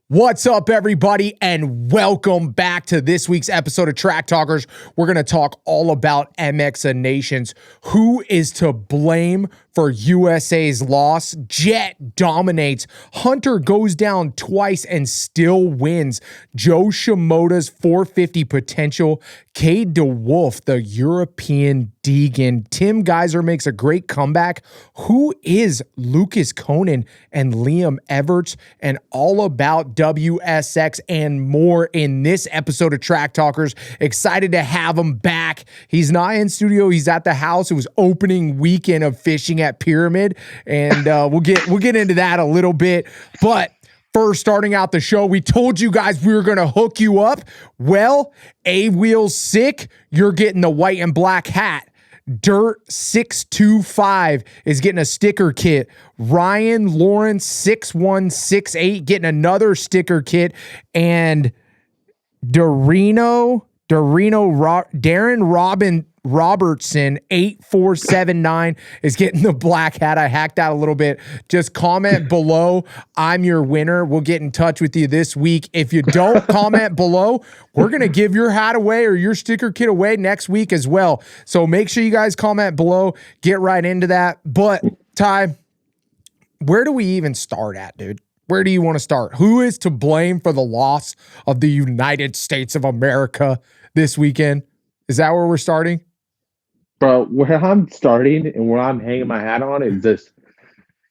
What's up, everybody, and welcome back to this week's episode of Track Talkers. We're going to talk all about MXoN Nations. Who is to blame for USA's loss? Jett dominates. Hunter goes down twice and still wins. Joe Shimoda's 450 potential. Cade DeWolf, the European Deegan. Tim Geiser makes a great comeback. Who is Lucas Conan and Liam Everts? And all about WSX and more in this episode of Track Talkers. Excited to have him back. He's not in studio. He's at the house. It was opening weekend of fishing at Pyramid, and we'll get into that a little bit. But first, starting out the show, we told you guys we were going to hook you up. Well, A-Wheel's sick. You're getting the white and black hat. Dirt 625 is getting a sticker kit. Ryan Lawrence 6168 getting another sticker kit. And Darren Robertson 8479 is getting the black hat. I hacked out a little bit. Just comment below. I'm your winner. We'll get in touch with you this week. If you don't comment below, we're going to give your hat away or your sticker kit away next week as well. So make sure you guys comment below. Get right into that. But Ty, where do we even start at, dude? Where do you want to start? Who is to blame for the loss of the United States of America this weekend? Is that where we're starting? Bro, where I'm starting and where I'm hanging my hat on is this.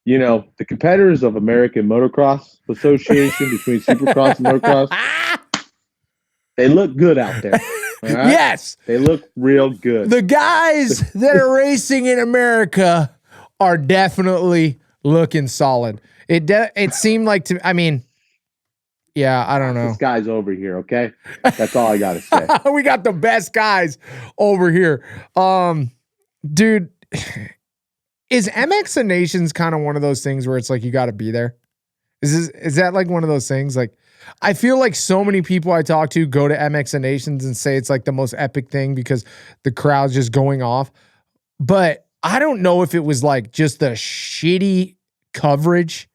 You know, the competitors of American Motocross Association between Supercross and Motocross, they look good out there. Right? Yes. They look real good. The guys that are racing in America are definitely looking solid. It seemed like to, I mean, yeah, I don't know. This guy's over here, okay? That's all I got to say. We got the best guys over here. Dude, is MXoN Nations kind of one of those things where it's like you got to be there? Is that like one of those things? Like, I feel like so many people I talk to go to MXoN Nations and say it's like the most epic thing because the crowd's just going off. But I don't know if it was like just the shitty coverage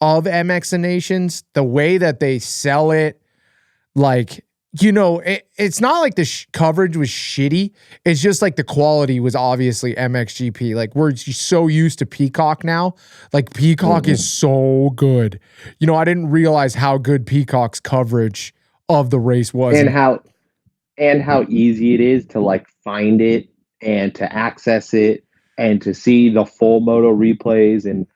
of MXoN Nations, the way that they sell it. Like, you know, it's not like the coverage was shitty. It's just like the quality was obviously MXGP. Like, we're so used to Peacock now. Like, Peacock is so good. You know, I didn't realize how good Peacock's coverage of the race was. And how easy it is to like find it and to access it and to see the full moto replays and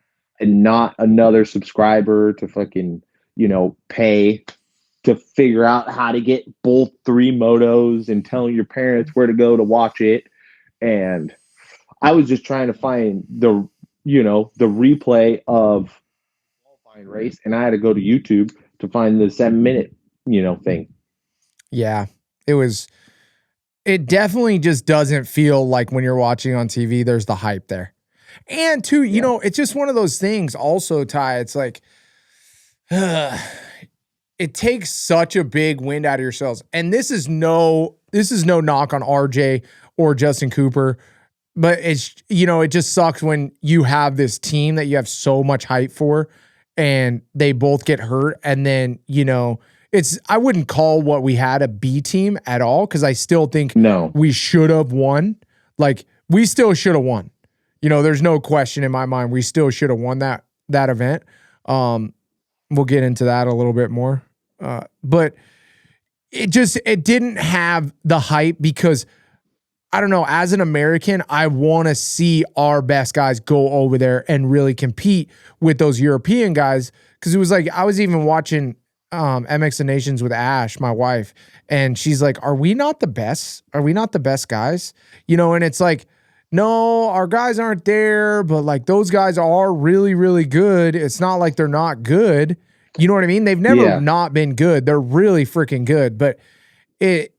not another subscriber to fucking, you know, pay to figure out how to get both three motos and telling your parents where to go to watch it. And I was just trying to find the replay of the qualifying race, and I had to go to YouTube to find the 7-minute, thing. Yeah, it definitely just doesn't feel like when you're watching on TV, there's the hype there. And too, you know, it's just one of those things also, Ty, it's like, it takes such a big wind out of yourselves. And this is no knock on RJ or Justin Cooper, but it's, you know, it just sucks when you have this team that you have so much hype for and they both get hurt. And then, you know, I wouldn't call what we had a B team at all. Cause I still think we should have won. Like, we still should have won. You know, there's no question in my mind. We still should have won that event. We'll get into that a little bit more. But it didn't have the hype because, I don't know, as an American, I want to see our best guys go over there and really compete with those European guys. Because it was like, I was even watching MXoN Nations with Ash, my wife, and she's like, are we not the best? Are we not the best guys? You know, and it's like, no, our guys aren't there, but like those guys are really, really good. It's not like they're not good. You know what I mean? They've never not been good. They're really freaking good, but it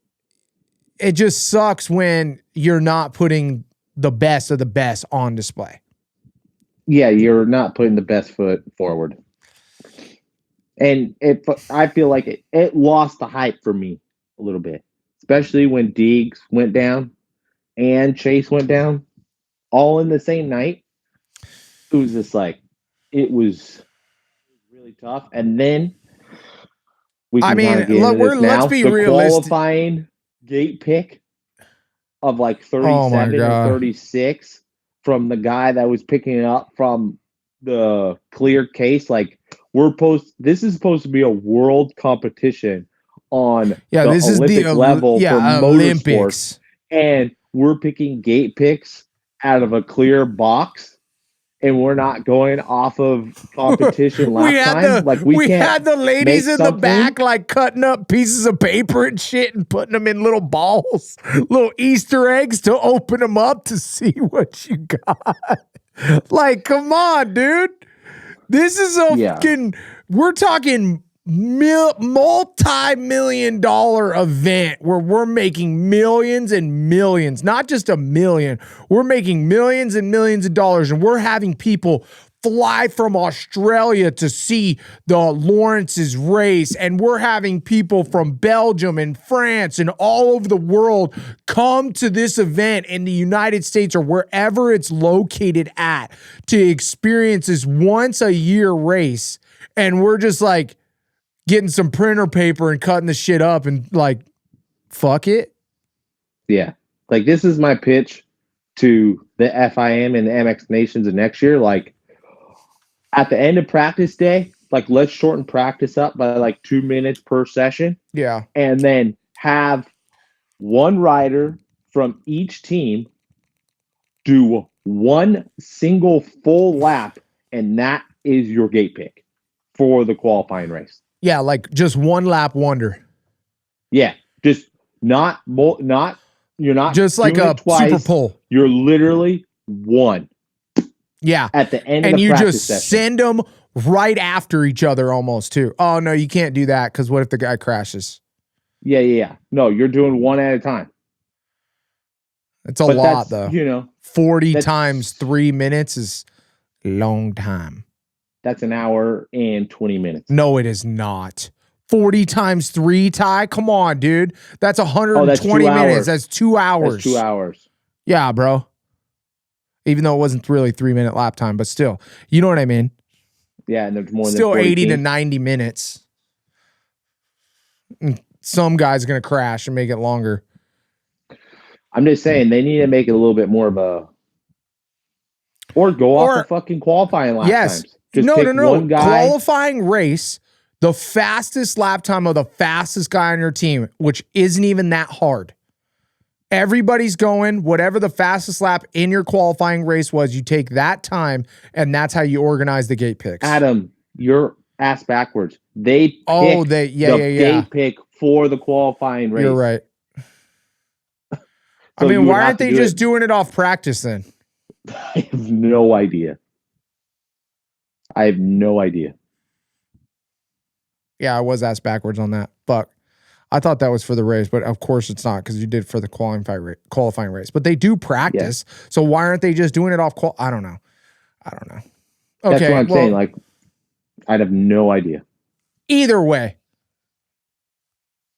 just sucks when you're not putting the best of the best on display. Yeah, you're not putting the best foot forward. And I feel like it lost the hype for me a little bit, especially when Deegs went down and Chase went down all in the same night. It was just like, it was really tough. And then we can kind of get into this now. Let's be the realistic. Qualifying gate pick of like Oh my 37 or God. 36 from the guy that was picking it up from the clear case. Like this is supposed to be a world competition on the this is Olympic the level for motorsports, Olympics. and we're picking gate picks out of a clear box, and we're not going off of competition lap time. Like we had the ladies in the something. back like cutting up pieces of paper and shit and putting them in little balls, little Easter eggs to open them up to see what you got. Like, come on, dude. This is a fucking, we're talking multi-million-dollar event where we're making millions and millions, not just $1 million. We're making millions and millions of dollars, and we're having people fly from Australia to see the Lawrence's race, and we're having people from Belgium and France and all over the world come to this event in the United States or wherever it's located at to experience this once a year race. And we're just like getting some printer paper and cutting the shit up and like, fuck it. Yeah. Like, this is my pitch to the FIM and the MX Nations of next year. Like, at the end of practice day, like, let's shorten practice up by like 2 minutes per session. Yeah. And then have one rider from each team do one single full lap, and that is your gate pick for the qualifying race. Yeah, like just one lap wonder. Yeah, just not you're not just like a twice, super pull. You're literally one. Yeah, at the end of and the you practice just session. send them right after each other almost too. Oh no, you can't do that because what if the guy crashes? Yeah. No, you're doing one at a time. It's a lot though. 40 that's, times 3 minutes is a long time. That's an hour and 20 minutes. No, it is not. 40 times 3, Ty? Come on, dude. That's 120 minutes. That's 2 hours. That's 2 hours. Yeah, bro. Even though it wasn't really 3-minute lap time, but still. You know what I mean? Yeah, and there's more still than 80 to 90 minutes. Some guy's going to crash and make it longer. I'm just saying they need to make it a little bit more of a, or go off the fucking qualifying lap times. Just no. One guy. Qualifying race, the fastest lap time of the fastest guy on your team, which isn't even that hard. Everybody's going, whatever the fastest lap in your qualifying race was, you take that time, and that's how you organize the gate picks. Adam, you're ass backwards. They pick the gate pick for the qualifying race. You're right. So I mean, why aren't they just doing it off practice then? I have no idea. Yeah, I was asked backwards on that. Fuck. I thought that was for the race, but of course it's not because you did for the qualifying race. But they do practice, so why aren't they just doing it off I don't know. Okay, that's what I'm saying. Like, I'd have no idea. Either way,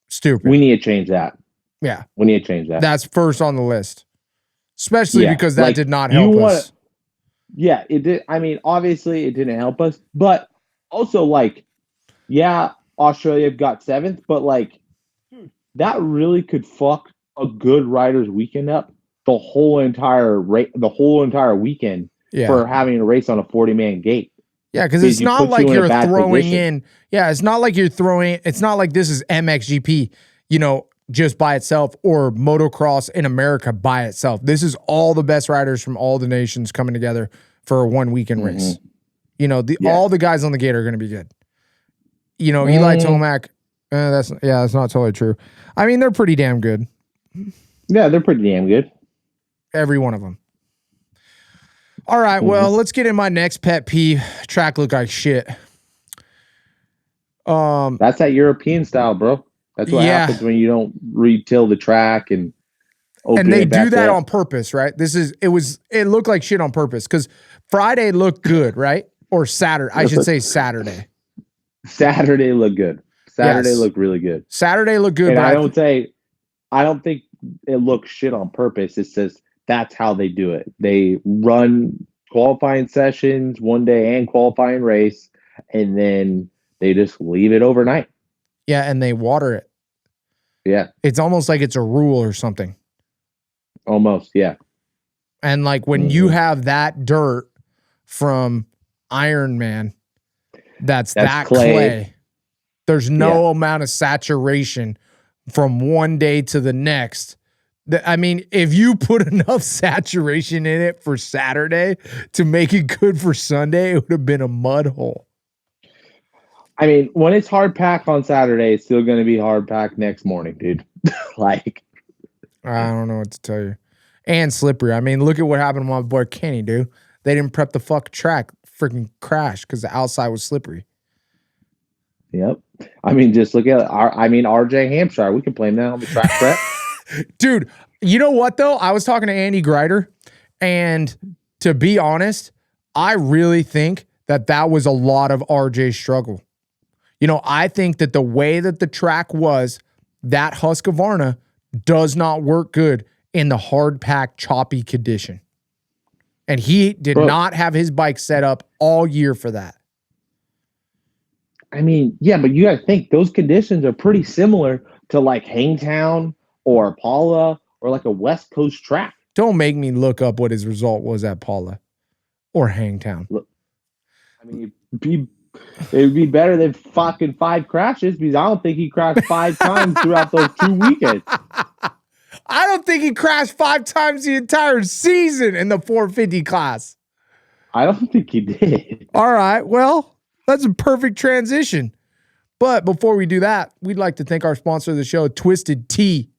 stupid. We need to change that. Yeah. We need to change that. That's first on the list. Especially because that did not help us. Yeah, it did. I mean, obviously it didn't help us, but also Australia got 7th, but that really could fuck a good rider's weekend up the whole entire weekend for having a race on a 40-man gate. Yeah, because it's not like you're throwing in. Yeah, it's not like you're throwing. It's not like this is MXGP, just by itself, or motocross in America by itself. This is all the best riders from all the nations coming together for a 1 weekend race. All the guys on the gate are going to be good. Eli Tomac. That's not totally true. I mean, they're pretty damn good. Yeah, they're pretty damn good. Every one of them. All right, well, let's get in my next pet peeve. Track look like shit. That's that European style, bro. That's what happens when you don't retill the track and they do that on purpose, right? It looked like shit on purpose because Friday looked good, right? Or Saturday. I should say Saturday. Saturday looked good. Saturday looked really good. Saturday looked good. And I don't think it looks shit on purpose. It says that's how they do it. They run qualifying sessions one day and qualifying race, and then they just leave it overnight. Yeah, and they water it. Yeah. It's almost like it's a rule or something. Almost, yeah. And like when you have that dirt from Ironman, that's that clay. There's no amount of saturation from one day to the next. I mean, if you put enough saturation in it for Saturday to make it good for Sunday, it would have been a mud hole. I mean, when it's hard packed on Saturday, it's still going to be hard packed next morning, dude. Like, I don't know what to tell you. And slippery. I mean, look at what happened to my boy Kenny, dude. They didn't prep the fuck track, freaking crashed because the outside was slippery. Yep. I mean, just look at RJ Hampshire. We can blame that on the track prep. Dude, you know what though? I was talking to Andy Grider, and to be honest, I really think that was a lot of RJ's struggle. You know, I think that the way that the track was, that Husqvarna does not work good in the hard pack, choppy condition. And he did not have his bike set up all year for that. I mean, yeah, but you got to think those conditions are pretty similar to like Hangtown or Paula or like a West Coast track. Don't make me look up what his result was at Paula or Hangtown. Look, I mean, it'd be better than fucking 5 crashes because I don't think he crashed 5 times throughout those 2 weekends. I don't think he crashed 5 times the entire season in the 450 class. I don't think he did. All right. Well, that's a perfect transition. But before we do that, we'd like to thank our sponsor of the show, Twisted Tea.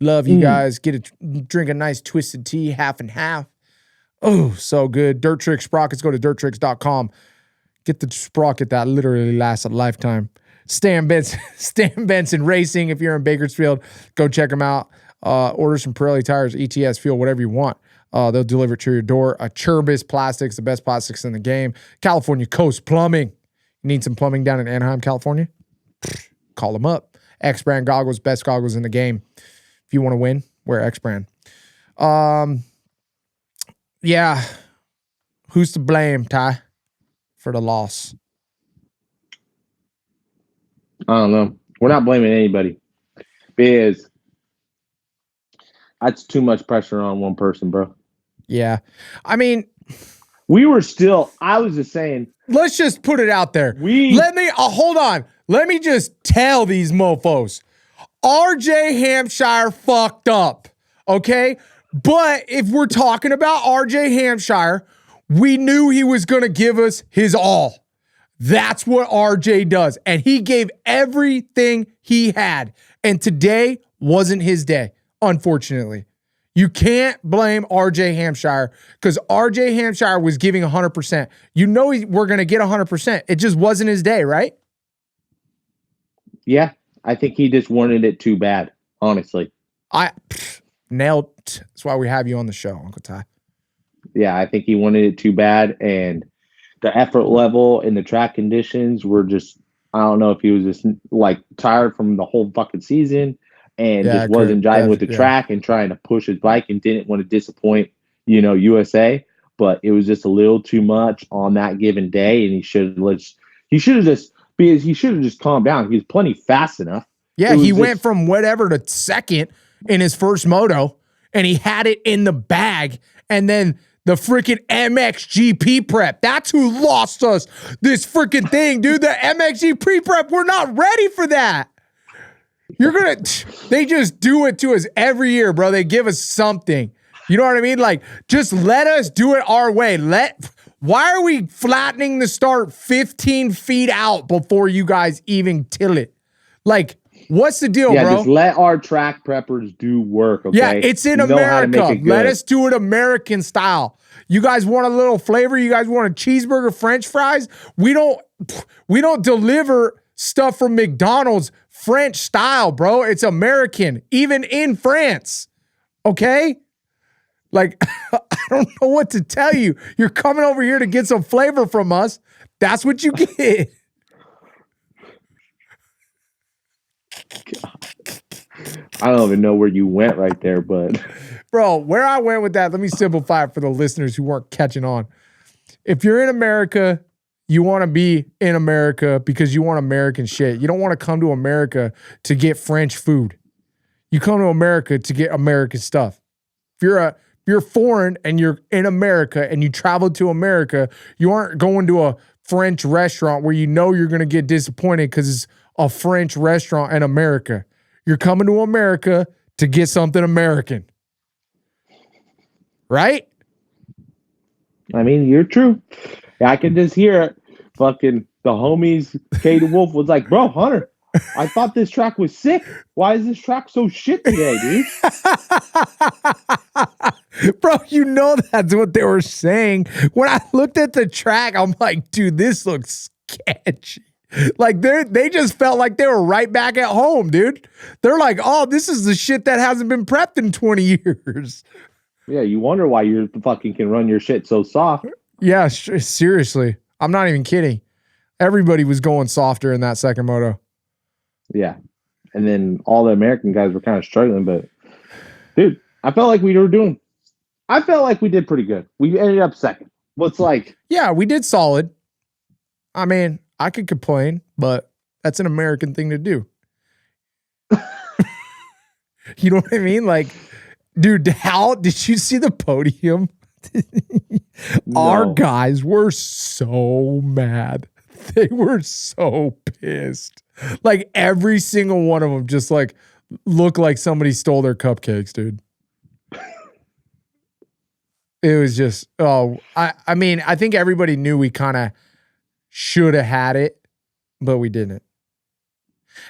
Love you guys. Drink a nice Twisted Tea, half and half. Oh, so good. Dirt Trick Sprockets. Go to dirttricks.com. Get the sprocket that literally lasts a lifetime. Stan Benson Racing. If you're in Bakersfield, go check them out. Order some Pirelli tires, ETS, fuel, whatever you want. They'll deliver it to your door. Churbis Plastics, the best plastics in the game. California Coast Plumbing. You need some plumbing down in Anaheim, California? Call them up. X-Brand Goggles, best goggles in the game. If you want to win, wear X-Brand. Yeah. Who's to blame, Ty, for the loss? I don't know. We're not blaming anybody because that's too much pressure on one person, bro. Yeah. I mean, I was just saying. Let's just put it out there. Hold on. Let me just tell these mofos. RJ Hampshire fucked up. Okay? But if we're talking about RJ Hampshire, we knew he was going to give us his all. That's what RJ does. And he gave everything he had. And today wasn't his day, unfortunately. You can't blame RJ Hampshire because RJ Hampshire was giving 100%. You know we're going to get 100%. It just wasn't his day, right? Yeah, I think he just wanted it too bad, honestly. Nailed. That's why we have you on the show, Uncle Ty. Yeah, I think he wanted it too bad, and the effort level and the track conditions were just, I don't know if he was just like tired from the whole fucking season and just wasn't jiving with the track and trying to push his bike and didn't want to disappoint, USA. But it was just a little too much on that given day, and he should have just calmed down. He was plenty fast enough. Yeah, he went from whatever to second in his first moto, and he had it in the bag, and then the freaking MXGP prep. That's who lost us this freaking thing, dude. The MXGP prep, we're not ready for that. They just do it to us every year, bro. They give us something. You know what I mean? Like, just let us do it our way. Why are we flattening the start 15 feet out before you guys even till it? Like, what's the deal, bro? Just let our track preppers do work, okay? Yeah, it's in America. Let us do it American style. You guys want a little flavor? You guys want a cheeseburger, French fries? We don't deliver stuff from McDonald's French style, bro. It's American, even in France. Okay? Like, I don't know what to tell you. You're coming over here to get some flavor from us. That's what you get. I don't even know where you went right there, but bro, where I went with that, let me simplify it for the listeners who weren't catching on. If you're in America, You want to be in America because you want American shit. You don't want to come to America to get French food. You come to America to get American stuff. If you're foreign and you're in America and you travel to America, you aren't going to a French restaurant where you know you're going to get disappointed because it's a French restaurant in America. You're coming to America to get something American. Right? I mean, you're true. I can just hear it. Fucking the homies, Katie Wolf was like, bro, Hunter, I thought this track was sick. Why is this track so shit today, dude? Bro, you know that's what they were saying. When I looked at the track, I'm like, dude, this looks sketchy. Like they just felt like they were right back at home, dude. They're like, oh, this is the shit that hasn't been prepped in 20 years. Yeah, you wonder why you fucking can run your shit so soft. Yeah, seriously. I'm not even kidding. Everybody was going softer in that second moto. Yeah. And then all the American guys were kind of struggling, but dude, I felt like we did pretty good. We ended up second. Yeah, we did solid. I mean, I could complain, but that's an American thing to do. You know what I mean? Like, dude, how did you see the podium? No. Our guys were so mad. They were so pissed. Like every single one of them just like looked like somebody stole their cupcakes, dude. It was just, I mean, I think everybody knew we kind of should have had it, but we didn't.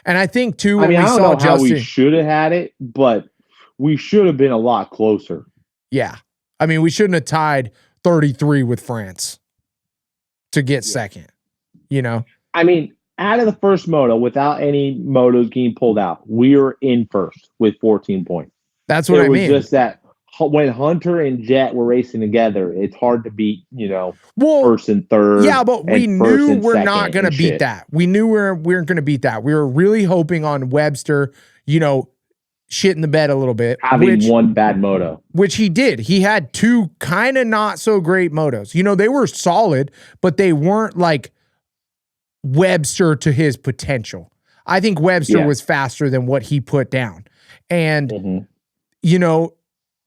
And I think too, when I we don't saw know Justin, how we should have had it, but we should have been a lot closer. yeah. I mean, we shouldn't have tied 33 with France to get second, you know? I mean, out of the first moto, without any motos getting pulled out, we were in first with 14 points. That's what I mean. It was just that when Hunter and Jett were racing together, it's hard to beat, first and third. Yeah, but we knew we're not going to beat that. We knew we weren't going to beat that. We were really hoping on Webster, shit in the bed a little bit. Having one bad moto. Which he did. He had two kind of not so great motos. They were solid, but they weren't like Webster to his potential. I think Webster was faster than what he put down. And,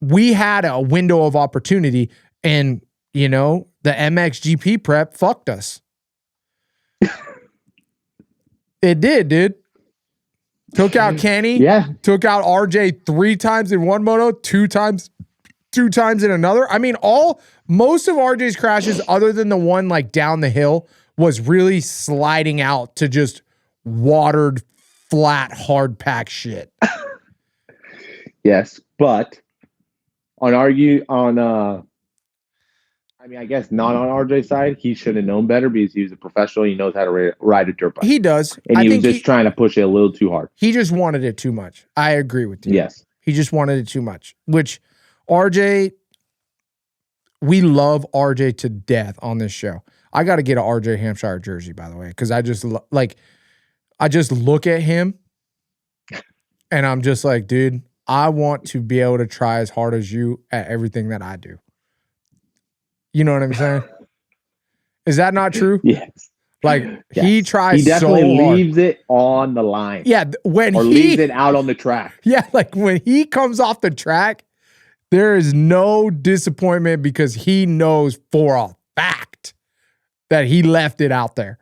we had a window of opportunity and, the MXGP prep fucked us. It did, dude. Took out Kenny. Yeah. Took out RJ 3 times in one moto, 2 times in another. I mean, most of RJ's crashes, other than the one like down the hill, was really sliding out to just watered, flat, hard pack shit. Yes, but I guess not on RJ's side, he should have known better because he was a professional. He knows how to ride a dirt bike. He does. And he was just trying to push it a little too hard. He just wanted it too much. I agree with you. Yes. He just wanted it too much, which RJ, we love RJ to death on this show. I got to get an RJ Hampshire jersey, by the way, because I just look at him and I'm just like, dude, I want to be able to try as hard as you at everything that I do. You know what I'm saying? Is that not true? Yes. Like he tries so hard. He definitely leaves it on the line. Yeah, leaves it out on the track. Yeah, like when he comes off the track, there is no disappointment because he knows for a fact that he left it out there.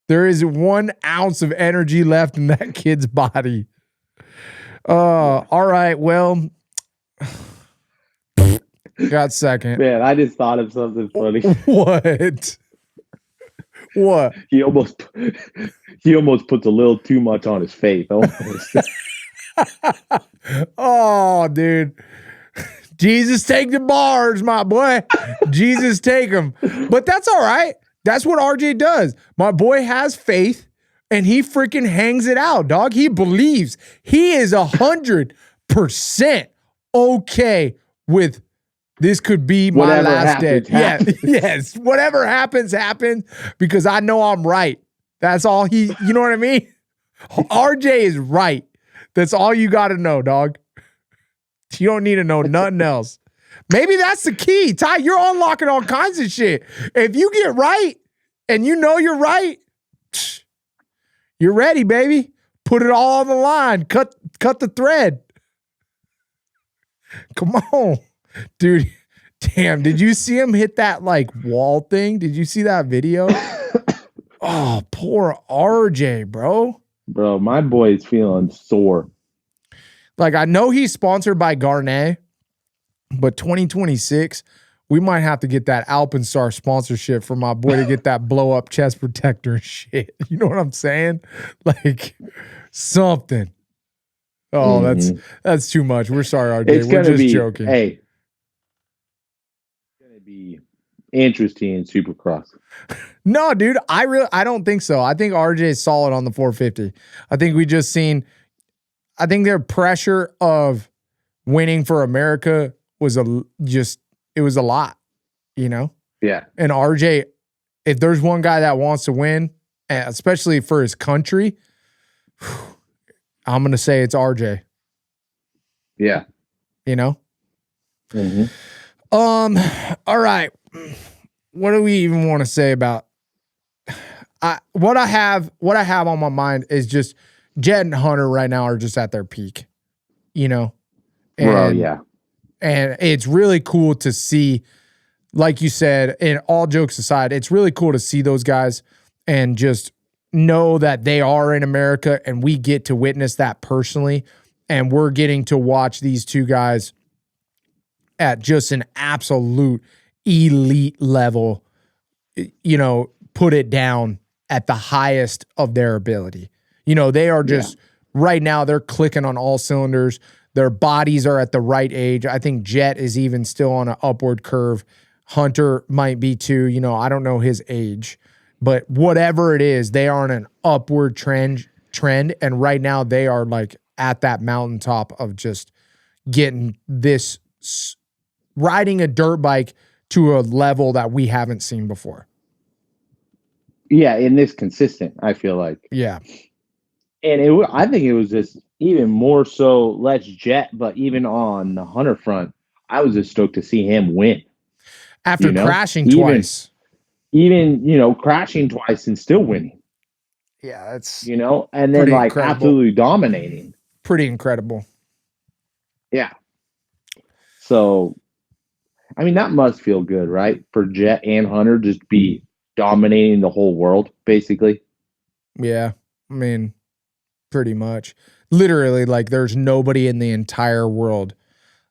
There is 1 ounce of energy left in that kid's body. All right, well, got second. Man, I just thought of something funny. What? What? He almost puts a little too much on his face. Oh, dude. Jesus, take the bars, my boy. Jesus, take them. But that's all right. That's what RJ does. My boy has faith, and he freaking hangs it out, dog. He believes. He is 100% okay with this could be my Whatever last day. happens. Yeah, yes. Whatever happens, because I know I'm right. That's all you know what I mean? RJ is right. That's all you got to know, dog. You don't need to know nothing else. Maybe that's the key. Ty, you're unlocking all kinds of shit. If you get right, and you know you're right, you're ready, baby. Put it all on the line. Cut the thread. Come on, dude. Damn, did you see him hit that like wall thing? Did you see that video? Oh, poor RJ, bro. Bro, my boy's feeling sore. Like, I know he's sponsored by Garnet, but 2026, we might have to get that Alpenstar sponsorship for my boy to get that blow up chest protector and shit. You know what I'm saying? Like something. Oh, that's too much. We're sorry, RJ. We're just joking. Hey, it's gonna be interesting in Supercross. No, dude, I don't think so. I think RJ is solid on the 450. I think we just seen. I think their pressure of winning for America was it was a lot, you know? Yeah. And RJ, if there's one guy that wants to win, especially for his country, I'm going to say it's RJ. Yeah. You know? Mm-hmm. All right. What do we even want to say about what I have on my mind is just Jett and Hunter right now are just at their peak, you know? And, yeah. And it's really cool to see, like you said, and all jokes aside, it's really cool to see those guys and just know that they are in America and we get to witness that personally. And we're getting to watch these two guys at just an absolute elite level, you know, put it down at the highest of their ability. You know, they are just right now, they're clicking on all cylinders. Their bodies are at the right age. I think Jett is even still on an upward curve. Hunter might be too. You know, I don't know his age. But whatever it is, they are on an upward trend. And right now they are like at that mountaintop of just getting this, riding a dirt bike to a level that we haven't seen before. Yeah, and this consistent, I feel like. Yeah. And I think it was just even more so less Jett, but even on the Hunter front, I was just stoked to see him win. After crashing twice. Even, crashing twice and still winning. Yeah, that's and then like incredible. Absolutely dominating. Pretty incredible. Yeah. So, I mean, that must feel good, right? For Jett and Hunter just be dominating the whole world, basically. Yeah. I mean, pretty much. Literally, like, there's nobody in the entire world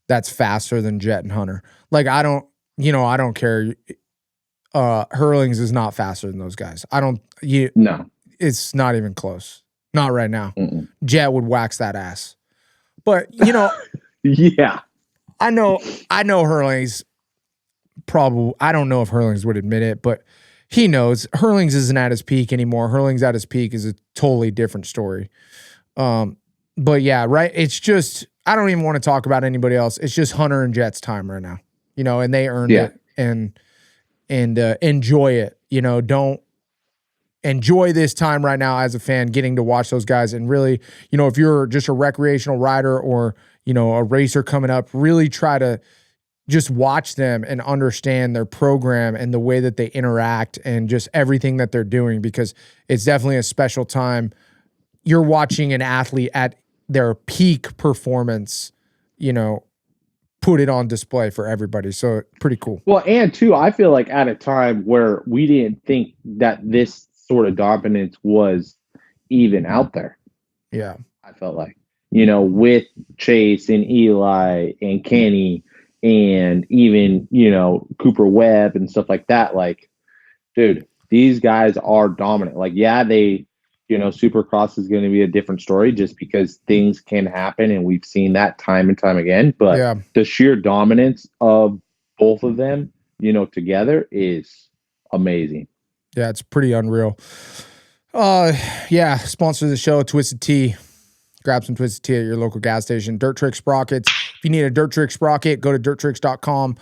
that's faster than Jett and Hunter. Like, I don't care. Hurlings is not faster than those guys. No. It's not even close. Not right now. Mm-mm. Jett would wax that ass. But, yeah. I know Hurlings probably, I don't know if Hurlings would admit it, but he knows Hurlings isn't at his peak anymore. Hurlings at his peak is a totally different story. But yeah, right. It's just, I don't even want to talk about anybody else. It's just Hunter and Jett's time right now, and they earned it and enjoy it. Don't enjoy this time right now as a fan, getting to watch those guys. And really, if you're just a recreational rider or, a racer coming up, really try to just watch them and understand their program and the way that they interact and just everything that they're doing, because it's definitely a special time. You're watching an athlete at their peak performance, put it on display for everybody. So pretty cool. Well, and too, I feel like at a time where we didn't think that this sort of dominance was even out there. Yeah. I felt like, with Chase and Eli and Kenny and even, Cooper Webb and stuff like that. Like, dude, these guys are dominant. Like, yeah, they, Supercross is going to be a different story just because things can happen. And we've seen that time and time again. But the sheer dominance of both of them, together is amazing. Yeah, it's pretty unreal. Sponsor of the show, Twisted Tea. Grab some Twisted Tea at your local gas station. Dirt Trick Sprockets. If you need a Dirt Trick Sprocket, go to dirttricks.com.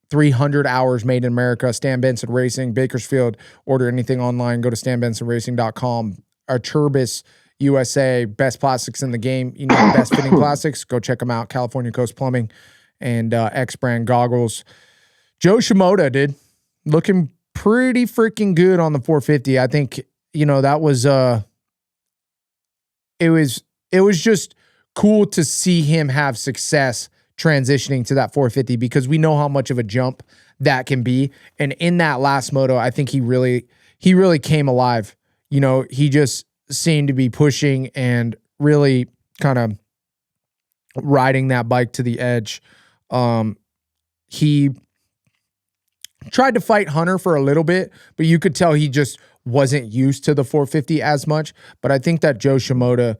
300 hours made in America. Stan Benson Racing, Bakersfield. Order anything online. Go to stanbensonracing.com. Turbis USA, best plastics in the game. Best fitting plastics. Go check them out. California Coast Plumbing and X Brand Goggles. Joe Shimoda, dude, looking pretty freaking good on the 450. I think, that was it was just cool to see him have success transitioning to that 450 because we know how much of a jump that can be. And in that last moto, I think he really came alive. He just seemed to be pushing and really kind of riding that bike to the edge. He tried to fight Hunter for a little bit, but you could tell he just wasn't used to the 450 as much. But I think that Joe Shimoda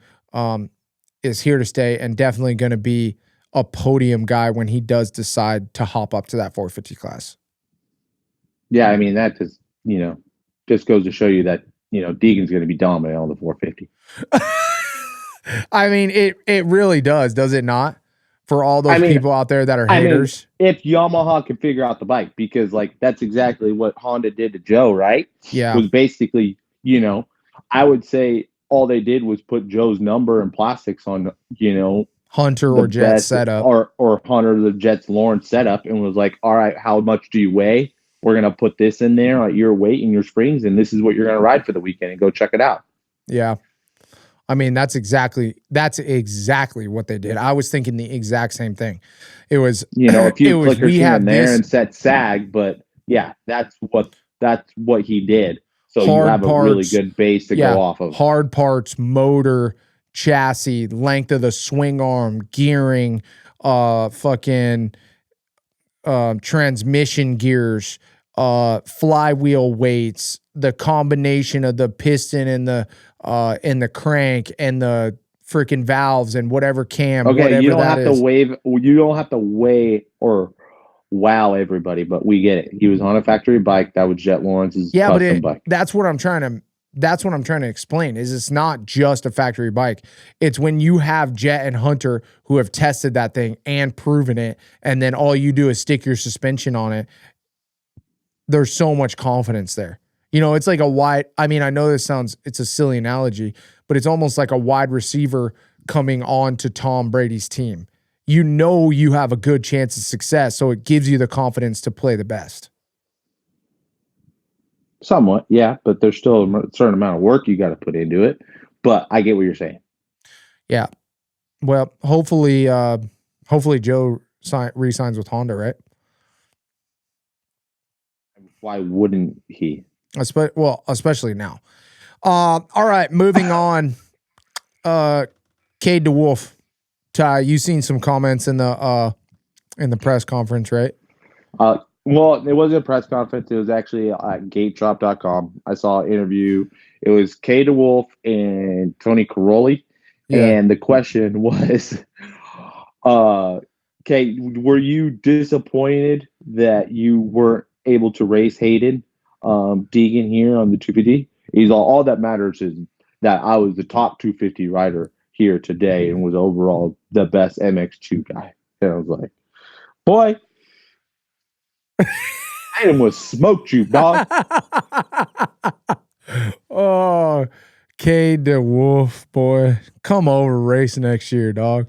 is here to stay and definitely going to be a podium guy when he does decide to hop up to that 450 class. Yeah, I mean, that just goes to show you that, Deegan's going to be dominant on the 450. I mean, it really does it not? For all those people out there that are haters. If Yamaha can figure out the bike, because that's exactly what Honda did to Joe, right? Yeah. It was basically, I would say all they did was put Joe's number and plastics on, Hunter or Jett setup. Or Hunter the Jett's Lawrence setup, and was like, all right, how much do you weigh? We're going to put this in there at your weight and your springs, and this is what you're going to ride for the weekend, and go check it out. Yeah. I mean, that's exactly what they did. I was thinking the exact same thing. It was, a few clickers here and there and set sag, but yeah, that's what he did. So you have a really good base to go off of. Hard parts, motor, chassis, length of the swing arm, gearing, transmission gears, flywheel weights, the combination of the piston and the crank and the freaking valves and whatever cam. Okay, whatever you don't that have is. to wave. You don't have to weigh or wow everybody, but we get it. He was on a factory bike. That was Jett Lawrence's custom bike. That's what I'm trying to explain. Is it's not just a factory bike. It's when you have Jett and Hunter who have tested that thing and proven it, and then all you do is stick your suspension on it. There's so much confidence there. It's like I know it's a silly analogy, but it's almost like a wide receiver coming on to Tom Brady's team. You have a good chance of success, so it gives you the confidence to play the best. Somewhat, yeah, but there's still a certain amount of work you got to put into it. But I get what you're saying. Yeah. Well, hopefully Joe re-signs with Honda, right? Why wouldn't he? Especially now. All right, moving on. Cade DeWolf. Ty, you seen some comments in the press conference, right? Well, it wasn't a press conference. It was actually at GateDrop.com. I saw an interview. It was Cade DeWolf and Tony Caroli. Yeah. And the question was, Cade, were you disappointed that you weren't able to race Hayden Deegan here on the 250? He's all that matters is that I was the top 250 rider here today and was overall the best MX2 guy. And I was like, boy, I almost smoked you, dog. Oh, Cade DeWolf, boy. Come over and race next year, dog.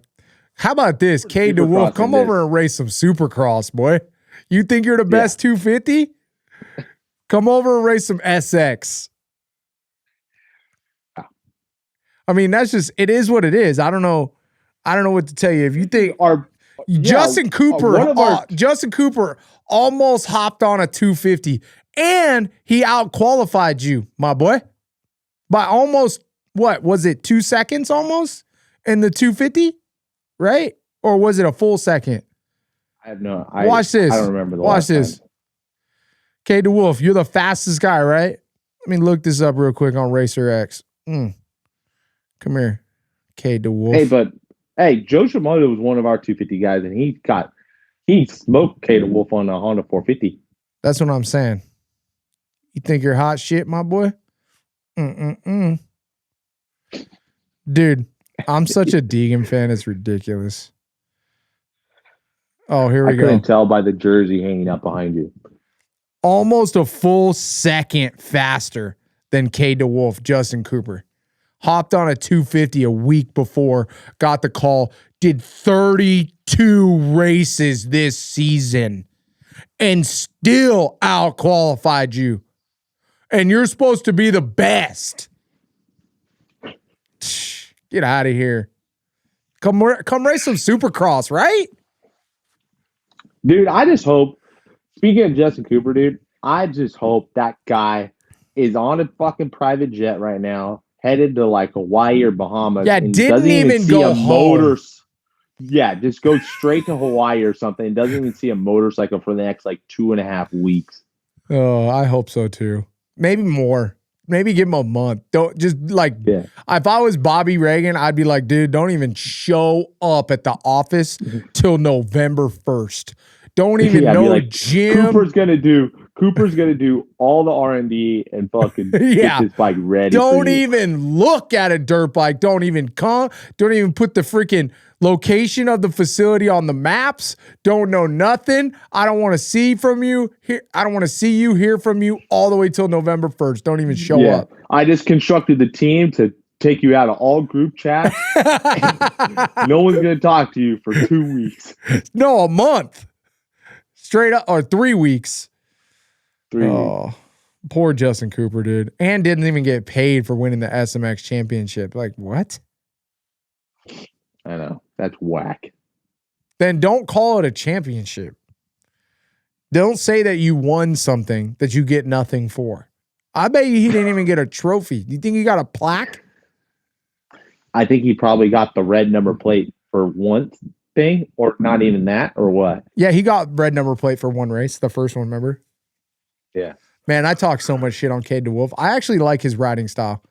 How about this? Cade DeWolf, come over and race some Supercross, boy. You think you're the best 250? Come over and race some SX. I mean, it is what it is. I don't know what to tell you. If you think Justin Cooper almost hopped on a 250 and he out-qualified you, my boy. By almost, what was it, 2 seconds almost in the 250? Right? Or was it a full second? I have no. Watch this. I don't remember the Watch this. Cade DeWolf, you're the fastest guy, right? Let me look this up real quick on Racer X. Come here, Cade DeWolf. Hey, Joe Shimoda was one of our 250 guys, and he smoked Cade DeWolf on a Honda 450. That's what I'm saying. You think you're hot shit, my boy? Dude, I'm such a Deegan fan. It's ridiculous. Oh, here we go. I couldn't tell by the jersey hanging up behind you. Almost a full second faster than Cade DeWolf, Justin Cooper. Hopped on a 250 a week before, got the call, did 32 races this season. and still out-qualified you. And you're supposed to be the best. Get out of here. Come race some Supercross, right? Dude, I just hope, speaking of Justin Cooper, dude, I just hope that guy is on a fucking private jet right now, headed to like Hawaii or Bahamas. Yeah, and didn't doesn't even see go a home. Yeah, just go straight to Hawaii or something and doesn't even see a motorcycle for the next like 2.5 weeks. Oh, I hope so too. Maybe more. Maybe give him a month. Don't just like, Yeah. If I was Bobby Reagan, I'd be like, dude, don't even show up at the office till November 1st. Don't even know like, Jim. Cooper's gonna do all the R&D and fucking Yeah. get this bike ready. Don't for you. even look at a dirt bike. Don't even come. Don't even put the freaking location of the facility on the maps. Don't know nothing. I don't want to see from you. I don't want to see you, hear from you all the way till November 1st. Don't even show up. I just constructed the team to take you out of all group chats. No one's going to talk to you for 2 weeks. No, a month. Straight up, or 3 weeks. 3 weeks. Poor Justin Cooper, dude. And didn't even get paid for winning the SMX championship. Like, what? I know. That's whack. Then don't call it a championship. Don't say that you won something that you get nothing for. I bet you he didn't even get a trophy. Do you think he got a plaque? I think he probably got the red number plate for one thing, or not even that, or what? Yeah, he got red number plate for one race, the first one, remember? Yeah. Man, I talk so much shit on Cade DeWolf. I actually like his riding style.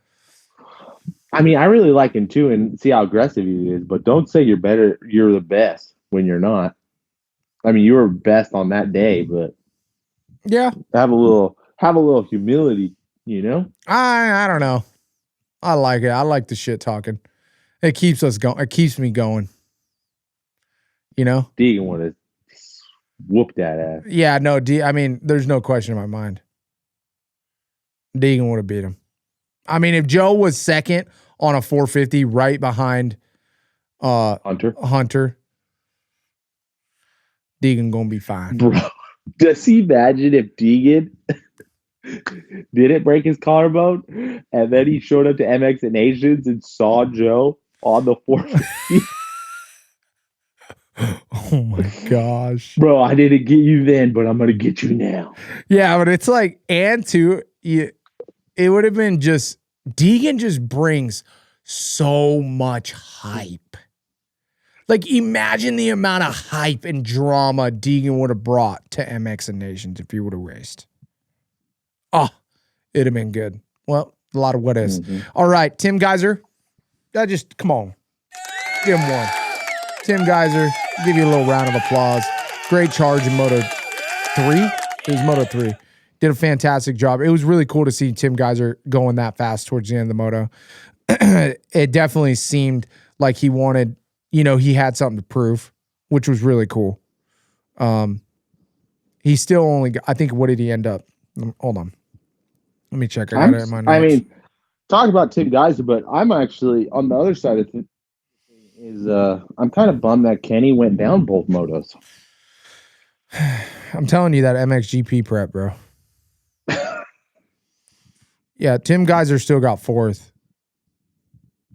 I mean, I really like him too, and see how aggressive he is. But don't say you're the best when you're not. I mean, you were best on that day, but yeah, have a little humility, you know. I don't know. I like it. I like the shit talking. It keeps us going. It keeps me going. You know, Deegan would have whooped that ass. Yeah, no. I mean, there's no question in my mind. Deegan would have beat him. I mean, if Joe was second on a 450 right behind Hunter, Deegan gonna be fine. Bro, does he imagine if Deegan didn't break his collarbone and then he showed up to MX Nations and saw Joe on the 450? Oh my gosh. Bro, I didn't get you then, but I'm gonna get you now. Yeah, but it's like, and too, it would have been just, Deegan just brings so much hype. Like, imagine the amount of hype and drama Deegan would have brought to MX Nations if he would have raced. Oh, it'd have been good. Well, a lot of what ifs. All right, Tim Geiser. Come on. Give him one. Tim Geiser, give you a little round of applause. Great charge in Moto 3. It was Moto 3. Did a fantastic job. It was really cool to see Tim Geiser going that fast towards the end of the moto. It definitely seemed like he wanted, he had something to prove, which was really cool. He still only, I think, what did he end up? Hold on. Let me check. I got it in my notes. I mean, talk about Tim Geiser, but I'm actually on the other side of it. I'm kind of bummed that Kenny went down both motos. I'm telling you that MXGP prep, bro. Yeah, Tim Geiser still got fourth,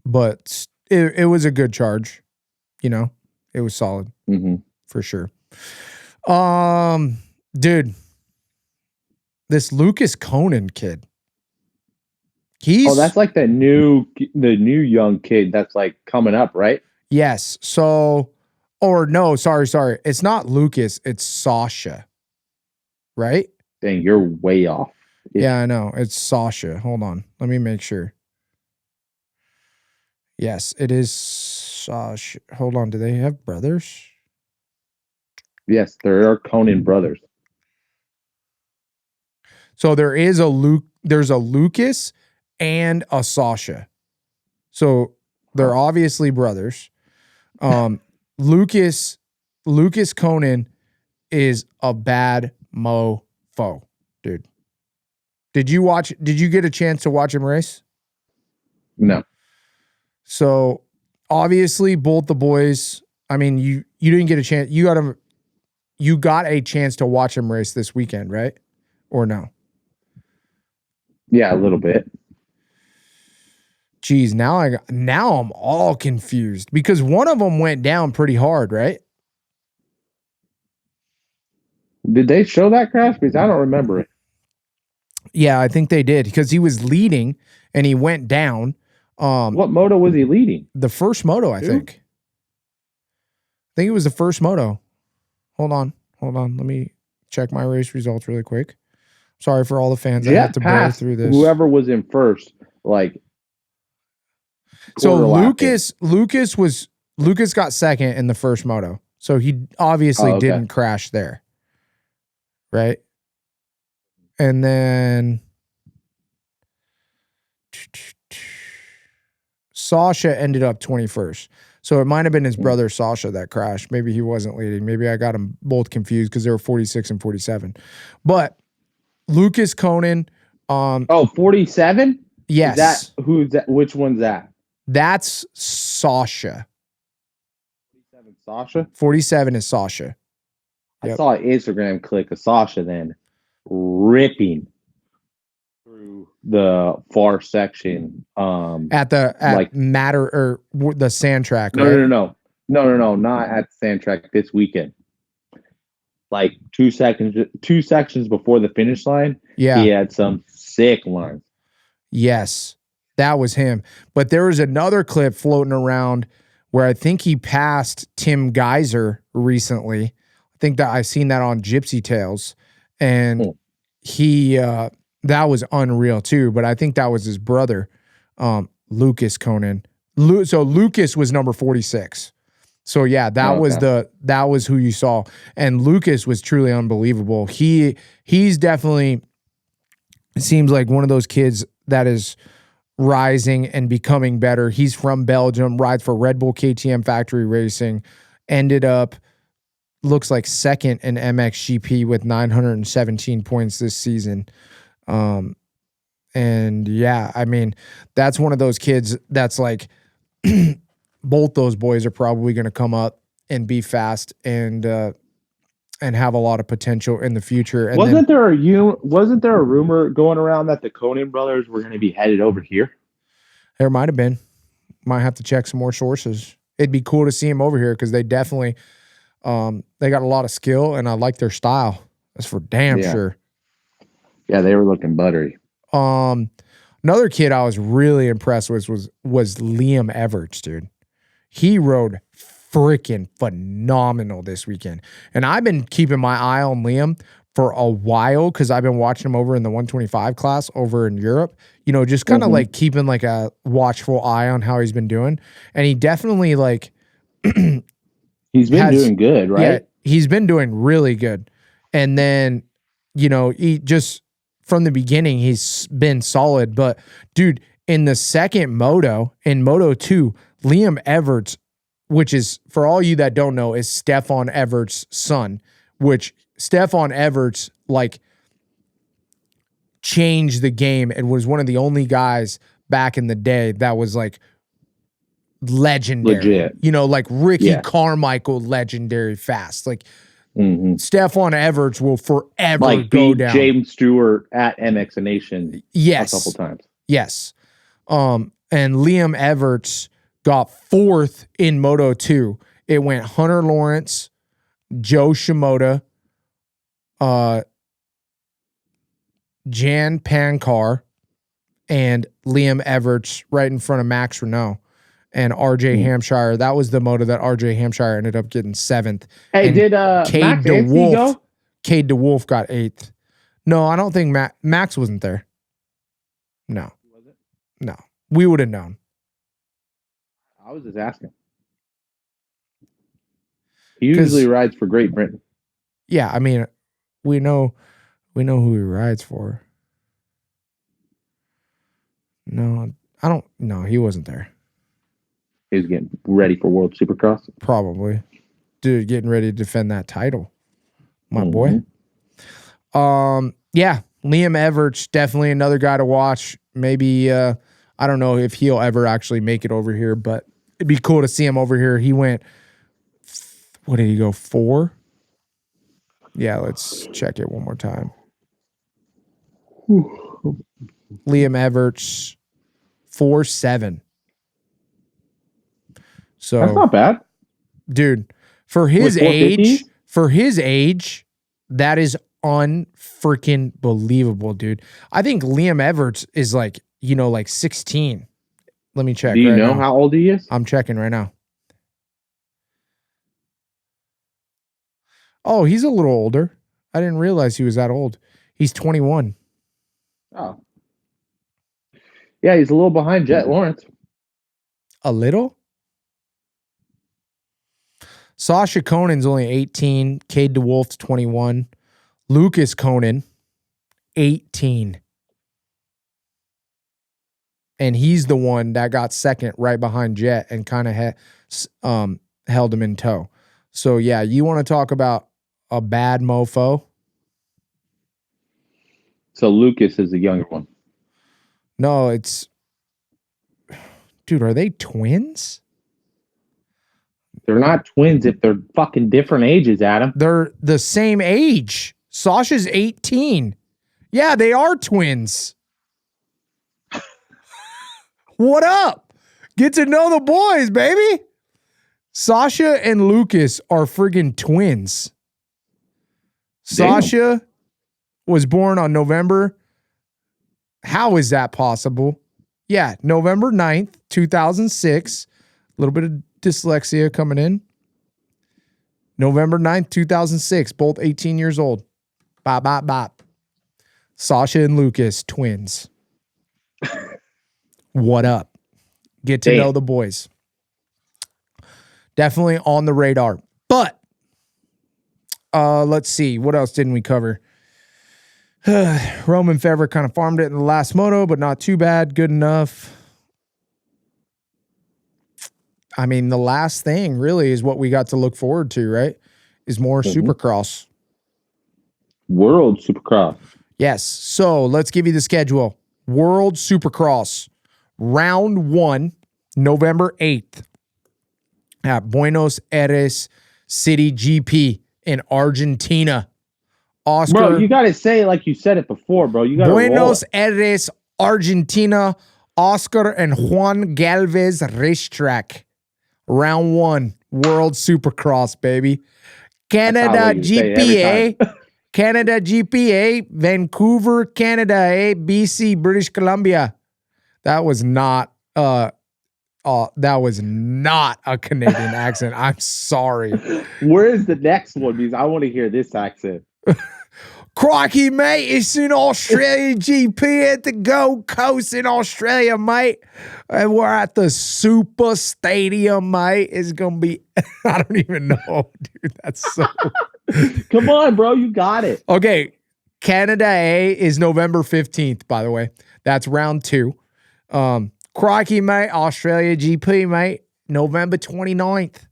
but it was a good charge. It was solid for sure. Dude, this Lucas Conan kid. That's like the new young kid that's like coming up, right? Yes. So, or no, sorry. It's not Lucas. It's Sasha. Right? Dang, you're way off. Yeah, I know. It's Sasha. Hold on. Let me make sure. Yes, it is Sasha. Hold on. Do they have brothers? Yes, there are Conan brothers. So there's a Lucas and a Sasha. So they're obviously brothers. Lucas Conan is a bad mofo, dude. Did you get a chance to watch him race? No. So obviously both the boys, I mean, you didn't get a chance. You got him. you got a chance to watch him race this weekend, right? Or no? Yeah, a little bit. Geez, now I'm all confused because one of them went down pretty hard, right? Did they show that crash? Because I don't remember it. Yeah, I think they did because he was leading and he went down. What moto was he leading? The first moto, I think. I think it was the first moto. Hold on. Let me check my race results really quick. Sorry for all the fans. I have to bear through this. Whoever was in first, like. So Lucas got second in the first moto. So he obviously didn't crash there. Right? And then Sasha ended up 21st. So it might have been his brother Sasha that crashed. Maybe he wasn't leading. Maybe I got them both confused because they were 46 and 47. But Lucas Conan. 47? Yes. Who's that? Which one's that? That's Sasha. 47 Sasha? 47 is Sasha. Yep. I saw an Instagram clip of Sasha then ripping through the far section. At Matter or the sand track. No, right? No, not at the sand track this weekend. Like 2 sections before the finish line. Yeah. He had some sick lines. Yes, that was him. But there was another clip floating around where I think he passed Tim Geyser recently. I think that I've seen that on Gypsy Tales. And he that was unreal too. But I think that was his brother, Lucas Conan. So Lucas was number 46. So yeah, that was who you saw. And Lucas was truly unbelievable. He's definitely, it seems like one of those kids that is rising and becoming better. He's from Belgium, rides for Red Bull KTM Factory Racing, ended up, looks like second in MXGP with 917 points this season. And yeah, I mean, that's one of those kids that's like, both those boys are probably going to come up and be fast and have a lot of potential in the future. And wasn't there a rumor going around that the Conan brothers were going to be headed over here? There might have been. Might have to check some more sources. It'd be cool to see them over here because they definitely they got a lot of skill and I like their style. That's for damn sure. Yeah, they were looking buttery. Another kid I was really impressed with was Liam Everts, dude. He rode freaking phenomenal this weekend. And I've been keeping my eye on Liam for a while because I've been watching him over in the 125 class over in Europe. You know, just kind of like keeping like a watchful eye on how he's been doing. And he definitely like he's been doing good, right? Yeah, he's been doing really good. And then, you know, he just from the beginning, he's been solid. But dude, in the second moto, in Moto 2, Liam Everts, which is, for all you that don't know, is Stefan Everts' son, which Stefan Everts, like, changed the game and was one of the only guys back in the day that was, like, legendary. Legit. You know, like Ricky Carmichael legendary fast. Like, Stefan Everts will forever go down. James Stewart at MXoN Nation a couple times. Yes. And Liam Everts got fourth in Moto 2. It went Hunter Lawrence, Joe Shimoda, Jan Pankar, and Liam Everts right in front of Max Renault and RJ Hampshire. That was the moto that RJ Hampshire ended up getting 7th. Hey, and did Max go? Cade DeWolf got 8th. No, I don't think Max wasn't there. No. Was it? No. We would have known. I was just asking. He usually rides for Great Britain. Yeah, I mean, we know who he rides for. No, I don't. No, he wasn't there. He was getting ready for World Supercross. Probably, dude, getting ready to defend that title, my boy. Yeah, Liam Everts, definitely another guy to watch. Maybe I don't know if he'll ever actually make it over here, but it'd be cool to see him over here. He went, what did he go, 4? Yeah, let's check it one more time. Liam Everts, 4.7. So That's not bad. Dude, for his With 450s? age, that is unfreaking believable, dude. I think Liam Everts is like 16. Let me check. Do you right know now. how old he is? I'm checking right now. Oh, he's a little older. I didn't realize he was that old. He's 21. Oh. Yeah, he's a little behind Jett Lawrence. A little? Sasha Conan's only 18. Cade DeWolf's 21. Lucas Conan, 18. And he's the one that got second right behind Jett and kind of held him in tow. So, yeah, you want to talk about a bad mofo? So Lucas is the younger one. No, it's... Dude, are they twins? They're not twins if they're fucking different ages, Adam. They're the same age. Sasha's 18. Yeah, they are twins. What up? Get to know the boys, baby. Sasha and Lucas are friggin' twins. Damn. Sasha was born on November. How is that possible? Yeah, November 9th, 2006. A little bit of dyslexia coming in. November 9th, 2006. Both 18 years old. Bop, bop, bop. Sasha and Lucas, twins. What up? Get to know the boys. Definitely on the radar. But let's see. What else didn't we cover? Roman Fevre kind of farmed it in the last moto, but not too bad. Good enough. I mean, the last thing really is what we got to look forward to, right? Is more Supercross. World Supercross. Yes. So let's give you the schedule. World Supercross. Round 1, November 8th at Buenos Aires City GP in Argentina. Oscar, bro, you got to say it like you said it before, bro. You got to Buenos Aires, Argentina, Oscar and Juan Galvez racetrack. Round 1, World Supercross, baby. Canada GPA. Canada GPA, Vancouver, Canada, BC, British Columbia. That was not a Canadian accent. I'm sorry. Where's the next one? Because I want to hear this accent. Crikey, mate, it's in Australia GP at the Gold Coast in Australia, mate. And we're at the Super Stadium, mate. It's going to be, I don't even know, dude. That's so. Come on, bro. You got it. Okay. Canada A is November 15th, by the way. That's round 2. Crikey, mate, Australia GP, mate, November 29th.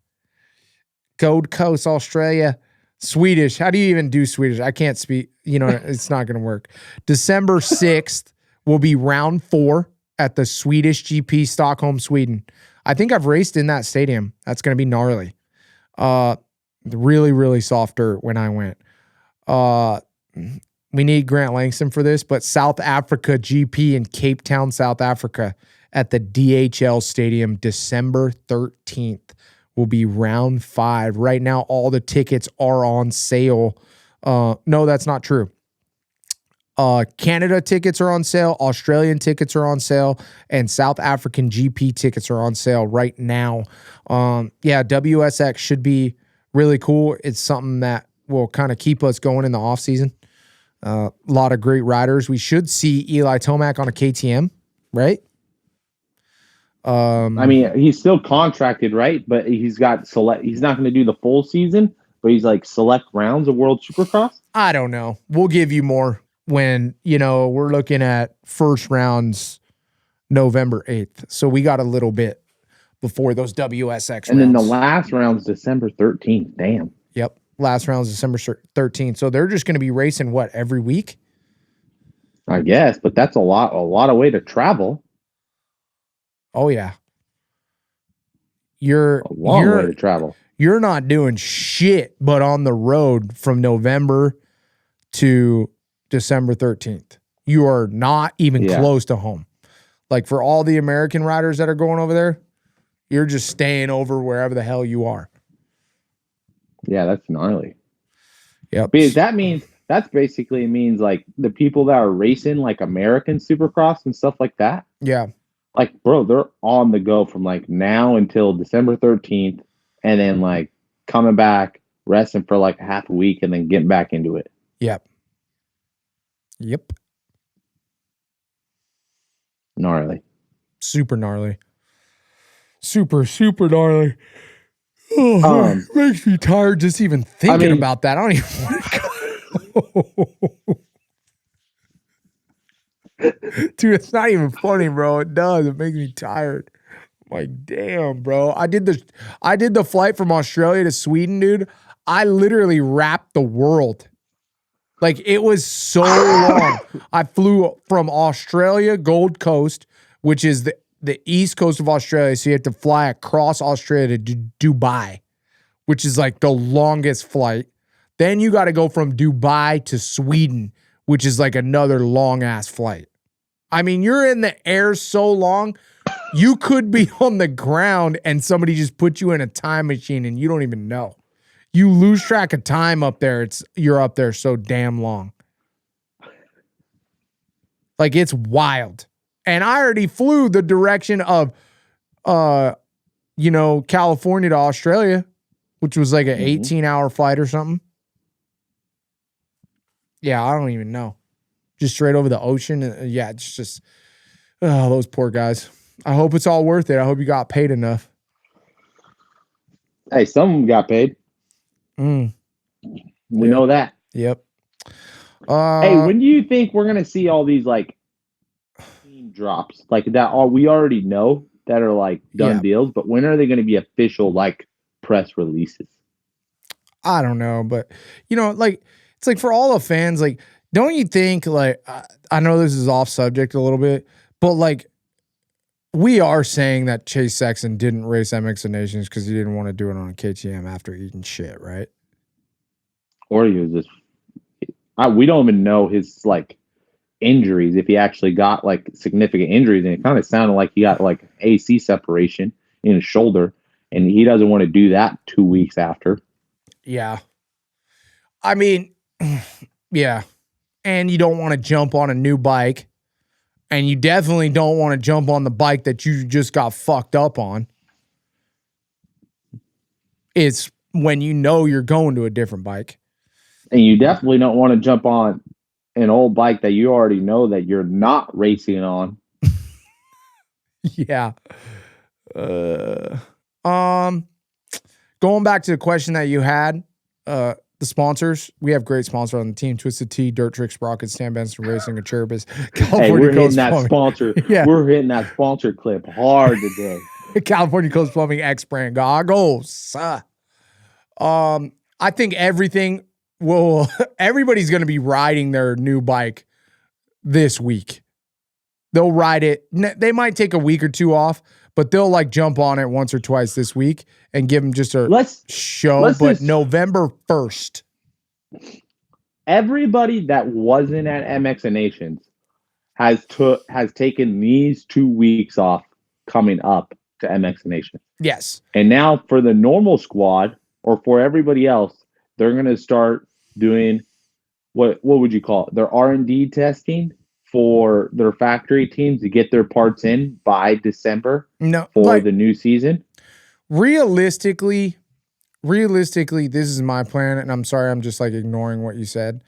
Gold Coast, Australia. Swedish. How do you even do Swedish? I can't speak. It's not going to work. December 6th will be round 4 at the Swedish GP, Stockholm, Sweden. I think I've raced in that stadium. That's going to be gnarly. Really, really softer when I went. We need Grant Langston for this, but South Africa GP in Cape Town, South Africa at the DHL Stadium, December 13th. Will be round 5. Right now, all the tickets are on sale. No, that's not true. Canada tickets are on sale. Australian tickets are on sale. And South African GP tickets are on sale right now. WSX should be really cool. It's something that will kind of keep us going in the off season. A lot of great riders. We should see Eli Tomac on a KTM, right? I mean, he's still contracted, right? But he's got select. He's not going to do the full season, but he's like select rounds of World Supercross. I don't know. We'll give you more when we're looking at first rounds, November 8th. So we got a little bit before those WSX. And then the last round's December 13th. Damn. Yep, last round's December 13th. So they're just going to be racing what, every week? I guess, but that's a lot of way to travel. Oh yeah. A long way to travel. you're not doing shit but on the road from November to December 13th. You are not even close to home. Like for all the American riders that are going over there, you're just staying over wherever the hell you are. Yeah, that's gnarly. Yep. Because that basically means like the people that are racing like American Supercross and stuff like that. Yeah. Like, bro, they're on the go from like now until December 13th, and then like coming back, resting for like half a week, and then getting back into it. Yep. Gnarly. Super gnarly. Super gnarly. Oh, it makes me tired just even thinking about that. I don't even want to go. Dude, it's not even funny, bro. It does. It makes me tired. Like, damn, bro. I did the flight from Australia to Sweden, dude. I literally wrapped the world. Like, it was so long. I flew from Australia, Gold Coast, which is the east coast of Australia. So you have to fly across Australia to Dubai, which is like the longest flight. Then you got to go from Dubai to Sweden, which is like another long ass flight. I mean, you're in the air so long, you could be on the ground and somebody just put you in a time machine and you don't even know. You lose track of time up there. You're up there so damn long. Like, it's wild. And I already flew the direction of California to Australia, which was like an 18-hour flight or something. Yeah, I don't even know. Just straight over the ocean. Yeah, it's just, those poor guys. I hope it's all worth it. I hope you got paid enough. Hey, some of them got paid. We know that. Yep. Hey, when do you think we're going to see all these like team drops like that? We already know that are like done deals, but when are they going to be official like press releases? I don't know, but like it's like for all the fans, like, don't you think, like, I know this is off subject a little bit, but like we are saying that Chase Sexton didn't race MXoN Nations because he didn't want to do it on a KTM after eating shit, right? Or he was just, we don't even know his like injuries, if he actually got like significant injuries, and it kind of sounded like he got like AC separation in his shoulder, and he doesn't want to do that 2 weeks after. Yeah. I mean, yeah. And you don't want to jump on a new bike. And you definitely don't want to jump on the bike that you just got fucked up on. It's when you know you're going to a different bike. And you definitely don't want to jump on an old bike that you already know that you're not racing on. Yeah. Going back to the question that you had, the sponsors, we have great sponsors on the team: Twisted Tea, Dirt Trick Sprockets, Stan Benson Racing, and Cherbis. Hey, we're hitting that sponsor. Yeah. We're hitting that sponsor clip hard today. California Coast Plumbing X brand goggles. I think everybody's going to be riding their new bike this week. They'll ride it. They might take a week or two off, but they'll like jump on it once or twice this week and give them just a show. But November 1st. Everybody that wasn't at MXoN Nations has taken these 2 weeks off coming up to MXoN Nations. Yes. And now for the normal squad, or for everybody else, they're going to start doing what would you call it? Their R&D testing for their factory teams to get their parts in by December for the new season. Realistically, this is my plan, and I'm sorry, I'm just like ignoring what you said.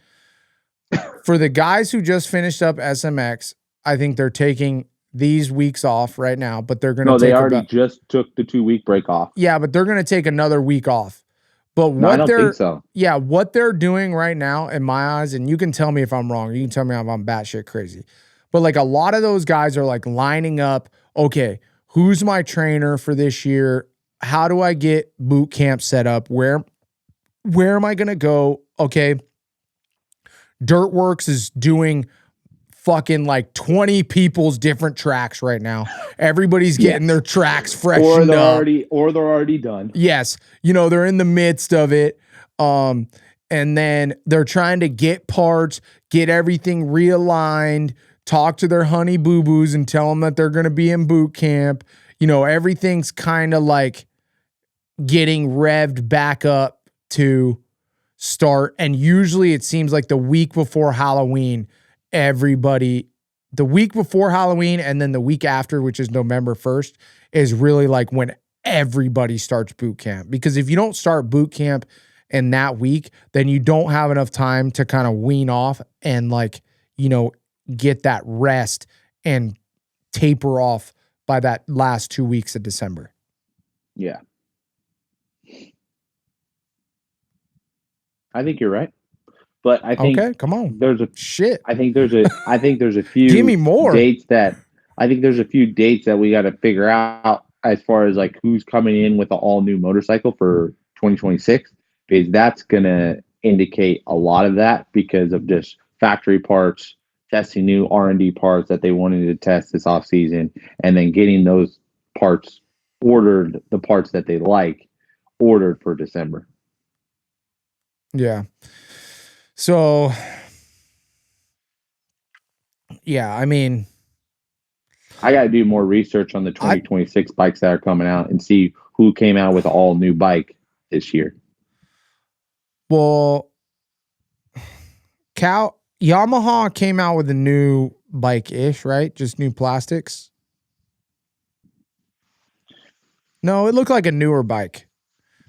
For the guys who just finished up SMX, I think they're taking these weeks off right now, but they're going to they already just took the 2 week break off. Yeah, but they're going to take another week off. But I don't think so. Yeah, what they're doing right now, in my eyes, and you can tell me if I'm wrong, you can tell me if I'm batshit crazy, but like a lot of those guys are like lining up, okay, who's my trainer for this year? How do I get boot camp set up? Where am I going to go? Okay, Dirtworks is doing fucking like 20 people's different tracks right now. Everybody's getting their tracks freshened up. Or they're already done. Yes. They're in the midst of it. And then they're trying to get parts, get everything realigned, talk to their honey boo-boos and tell them that they're going to be in boot camp. Everything's kind of like getting revved back up to start. And usually it seems like the week before Halloween, the week before Halloween and then the week after, which is November 1st, is really like when everybody starts boot camp. Because if you don't start boot camp in that week, then you don't have enough time to kind of wean off and get that rest and taper off by that last 2 weeks of December. Yeah. I think you're right. But I think come on. I think there's a few Give me more dates that we got to figure out as far as like who's coming in with an all new motorcycle for 2026, because that's going to indicate a lot of that because of just factory parts, testing new R&D parts that they wanted to test this off season, and then getting those parts ordered, the parts that they like ordered for December. Yeah. So, yeah, I mean, I got to do more research on the 2026 bikes that are coming out and see who came out with an all new bike this year. Well, Yamaha came out with a new bike-ish, right? Just new plastics. No, it looked like a newer bike.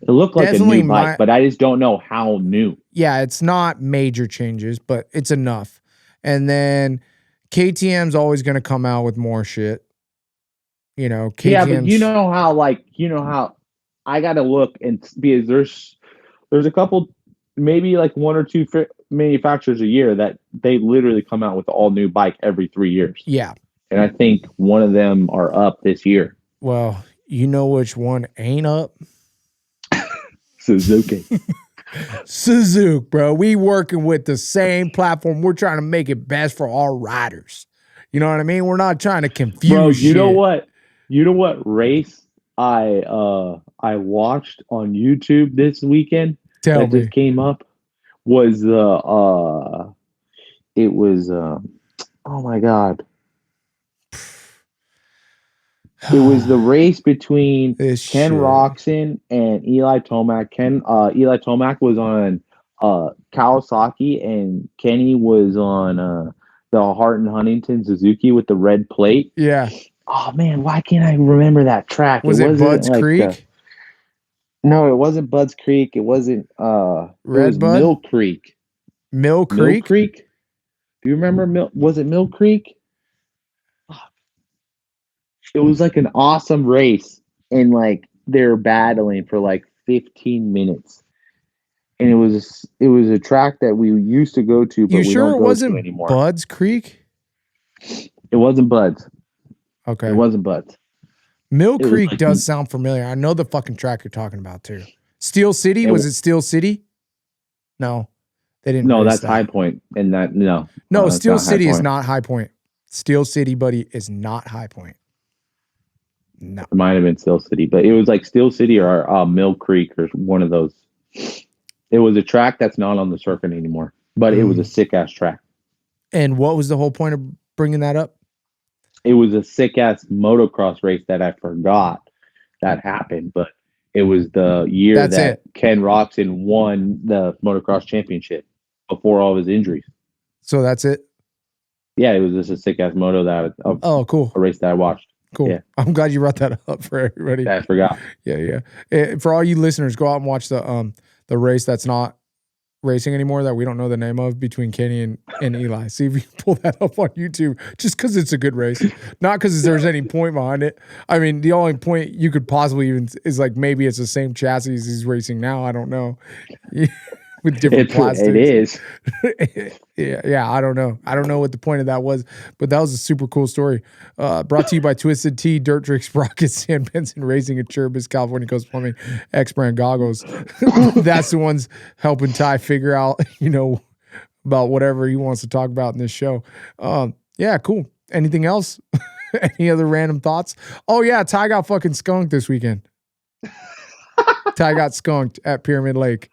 It looked like definitely a new bike, but I just don't know how new. Yeah, it's not major changes, but it's enough. And then KTM's always going to come out with more shit. KTM's, yeah, but you know how I got to look and because there's a couple, maybe like one or two manufacturers a year that they literally come out with an all new bike every 3 years. Yeah. And I think one of them are up this year. Well, you know which one ain't up? Suzuki. Suzuki, bro. We working with the same platform. We're trying to make it best for our riders. You know what I mean? We're not trying to confuse bro, shit. You know what race I watched on YouTube this weekend that just came up was oh my God. It was the race between Ken Roczen and Eli Tomac. Eli Tomac was on Kawasaki, and Kenny was on the Hart and Huntington Suzuki with the red plate. Yeah. Oh man, why can't I remember that track? Was it Bud's Creek? No, it wasn't Bud's Creek. It wasn't Red Bud? Mill Creek. Mill Creek? Do you remember was it Mill Creek? It was like an awesome race, and like they're battling for like 15 minutes. And it was a track that we used to go to, but we don't go to anymore. Bud's Creek? It wasn't Bud's. Okay. It wasn't Bud's. Mill Creek does sound familiar. I know the fucking track you're talking about too. Steel City? Was it Steel City? No. They didn't. No, that's High Point. And that no. No, Steel City is not High Point. Steel City, buddy, is not High Point. No. It might have been Steel City, but it was like Steel City or Mill Creek or one of those. It was a track that's not on the circuit anymore, but it was a sick ass track. And what was the whole point of bringing that up? It was a sick ass motocross race that I forgot that happened, but it was the year Ken Roczen won the motocross championship before all of his injuries. So that's it? Yeah, it was just a sick ass moto cool. A race that I watched. Cool. Yeah. I'm glad you brought that up for everybody. I forgot. Yeah. For all you listeners, go out and watch the race that's not racing anymore that we don't know the name of between Kenny and Eli. See if you can pull that up on YouTube just because it's a good race. Not because there's any point behind it. I mean, the only point you could possibly even is like maybe it's the same chassis as he's racing now. I don't know. With different plastics. It is. Yeah. I don't know. I don't know what the point of that was, but that was a super cool story. Brought to you by Twisted Tea, Dirt Tricks, Sprockets, San Benson Racing, and Cherbis, California Coast Plumbing, X-Brand Goggles. That's the ones helping Ty figure out, about whatever he wants to talk about in this show. Yeah, cool. Anything else? Any other random thoughts? Oh yeah, Ty got fucking skunked this weekend. Ty got skunked at Pyramid Lake.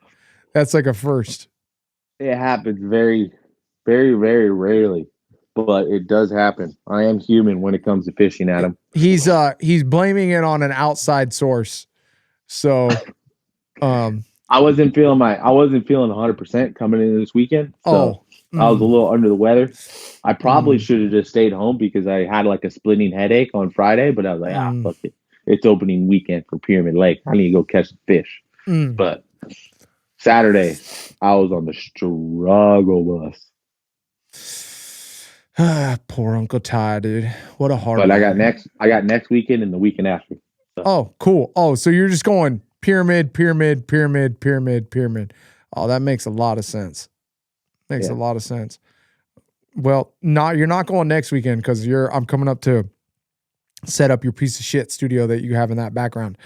That's like a first. It happens very, very, very rarely, but it does happen. I am human when it comes to fishing, Adam. He's blaming it on an outside source. So I wasn't feeling 100% coming into this weekend. So I was a little under the weather. I probably should have just stayed home because I had like a splitting headache on Friday, but I was like, fuck it. It's opening weekend for Pyramid Lake. I need to go catch some fish. But Saturday, I was on the struggle bus. Poor Uncle Ty, dude. What a hard. But I got next weekend and the weekend after. So. Oh, cool. Oh, so you're just going pyramid. Oh, that makes a lot of sense. Makes a lot of sense. Well, you're not going next weekend because I'm coming up to set up your piece of shit studio that you have in that background.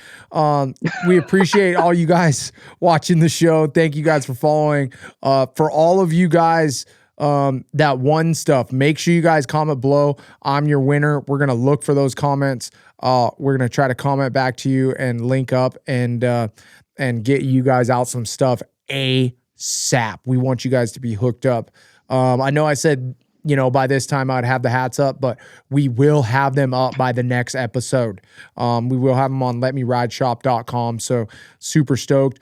We appreciate all you guys watching the show. Thank you guys for following. For all of you guys that won stuff, make sure you guys comment below. I'm your winner. We're going to look for those comments. We're going to try to comment back to you and link up and get you guys out some stuff ASAP. We want you guys to be hooked up. I know I said, by this time I'd have the hats up, but we will have them up by the next episode. We will have them on letmerideshop.com. So super stoked.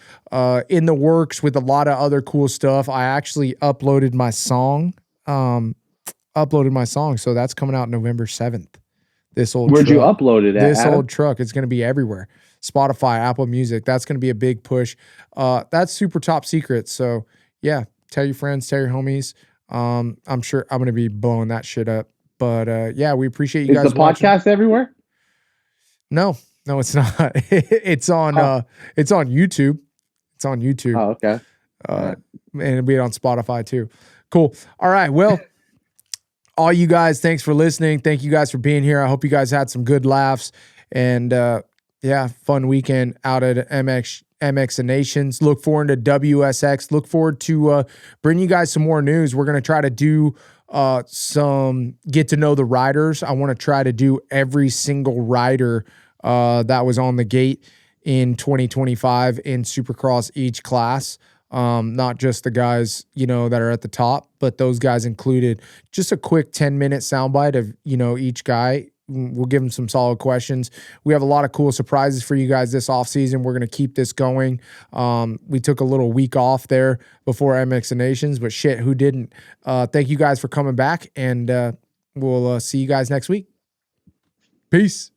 In the works with a lot of other cool stuff. I actually uploaded my song. So that's coming out November 7th. Where'd you upload it at, This Adam? old truck. It's going to be everywhere. Spotify, Apple Music. That's going to be a big push. That's super top secret. So yeah, tell your friends, tell your homies. I'm sure I'm going to be blowing that shit up. But yeah, we appreciate you guys. Is the podcast everywhere? No, it's not. It's on YouTube. It's on YouTube. Oh, okay. And it'll be on Spotify too. Cool. All right. Well, all you guys, thanks for listening. Thank you guys for being here. I hope you guys had some good laughs and fun weekend out at MX of Nations. Look forward to WSX. Look forward to bring you guys some more news. We're going to try to do some get to know the riders. I want to try to do every single rider that was on the gate in 2025 in Supercross each class. Not just the guys, that are at the top, but those guys included. Just a quick 10-minute soundbite of, each guy. We'll give them some solid questions. We have a lot of cool surprises for you guys this offseason. We're going to keep this going. We took a little week off there before MX of Nations, but shit, who didn't? Thank you guys for coming back, and we'll see you guys next week. Peace.